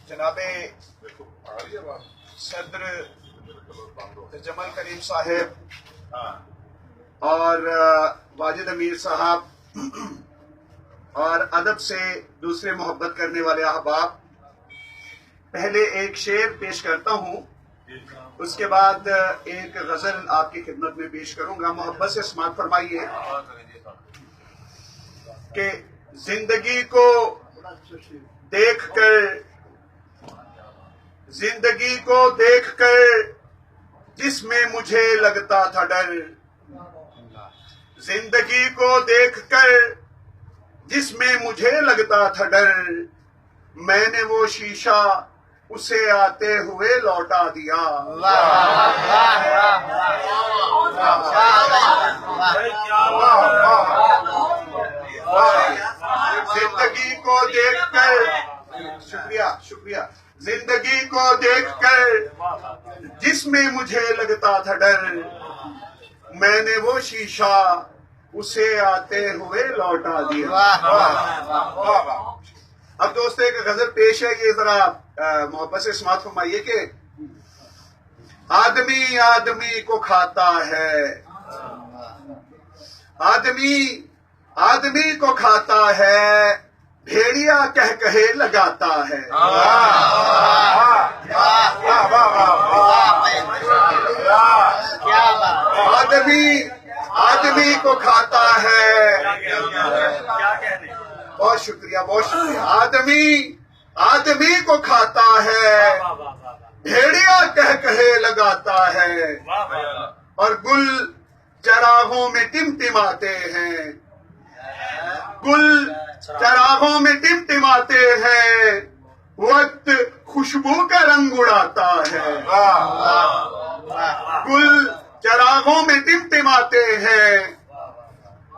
जनाब सदर जमल करीम साहब और वाजिद अमीर साहब और अदब से दूसरे मोहब्बत करने वाले अहबाब, पहले एक शेर पेश करता हूँ, उसके बाद एक गजल आपकी खिदमत में पेश करूंगा। मोहब्बत से समाअत फरमाइए कि जिंदगी को देखकर जिसमें मुझे लगता था डर, जिंदगी को देखकर जिसमें मुझे लगता था डर, मैंने वो शीशा उसे आते हुए लौटा दिया। जिंदगी को देखकर, शुक्रिया, जिंदगी को देखकर जिसमें मुझे लगता था डर, मैंने वो शीशा उसे आते हुए लौटा दिया। अब दोस्तों एक गजल पेश है, ये जरा मोहब्बत से समाअत फरमाइए कि आदमी आदमी को खाता है, आदमी को खाता है, भेड़िया कह कहे लगाता है। आदमी को खाता है, बहुत शुक्रिया। आदमी को खाता है, भेड़िया कह कहे लगाता है, और गुल चरागों में टिमटिमाते हैं, गुल चरागों में टिमटिमाते हैं, वक्त खुशबू का रंग उड़ाता है। गुल चरागों में टिमटिमाते हैं,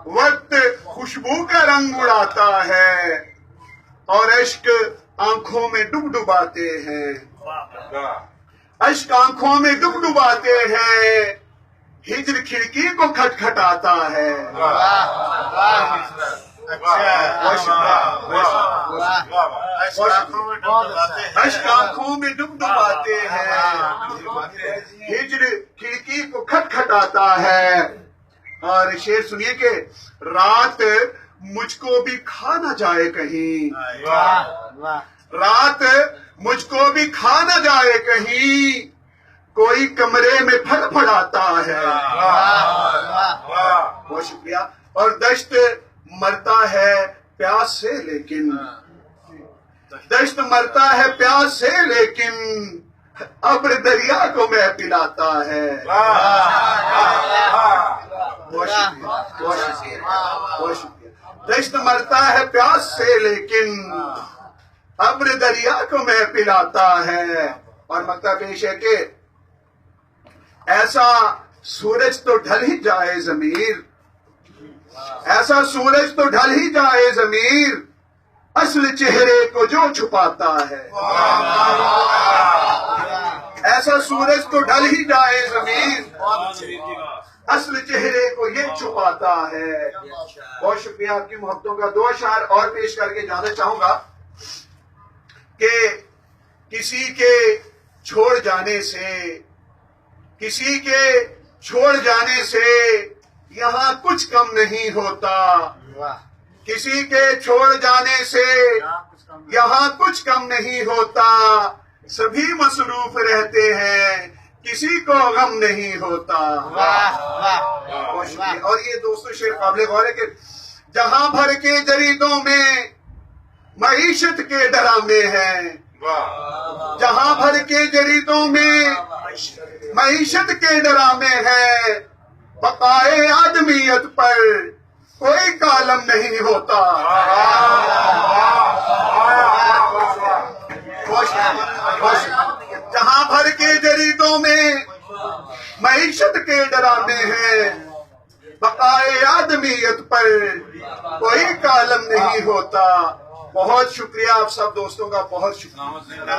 वक्त खुशबू का रंग उड़ाता है, और अश्क आंखों में डुबडुबाते हैं, अश्क आंखों में डुबडुबाते हैं, हिज्र खिड़की को खटखटाता है। अश्क आंखों में डुबडुबाते हैं, हिज्र खिड़की को खटखटाता है। और शेर सुनिए कि रात मुझको भी खा न जाए कहीं, रात मुझको भी खा न जाए कहीं, कोई कमरे में फड़फड़ाता है। बहुत शुक्रिया। और दश्त मरता है प्यास से, लेकिन दश्त मरता है प्यास से, लेकिन अब्र दरिया को मैं पिलाता है। बहुत शुक्रिया। दश्त मरता है प्यास से, लेकिन अब्र दरिया को मैं पिलाता है। और मक्ता पेश है कि ऐसा सूरज तो ढल ही जाए ज़मीर, ऐसा सूरज तो ढल ही जाए ज़मीर, असल चेहरे को जो छुपाता है। ऐसा सूरज तो ढल ही जाए ज़मीर, असल चेहरे को ये छुपाता है। बहुत शुक्रिया। आपकी मोहब्बतों का दो अशार और पेश करके इजाजत चाहूंगा कि किसी के छोड़ जाने से, किसी के छोड़ जाने से यहाँ कुछ कम नहीं होता, किसी के छोड़ जाने से यहाँ कुछ कम नहीं होता, सभी मसरूफ रहते हैं, किसी को गम नहीं होता। और ये दोस्तों शेर काबिल गौर है कि जहां भर के जरीदों में मईशत के डरामे हैं, जहां भर के जरीदों में मईशत के डरामे हैं, बकाए आदमियत पर कोई कालम नहीं होता। जहां भर के जरीदों में मईशत के डरामे हैं, बकाए आदमियत पर कोई कालम नहीं होता। बहुत शुक्रिया आप सब दोस्तों का, बहुत शुक्रिया।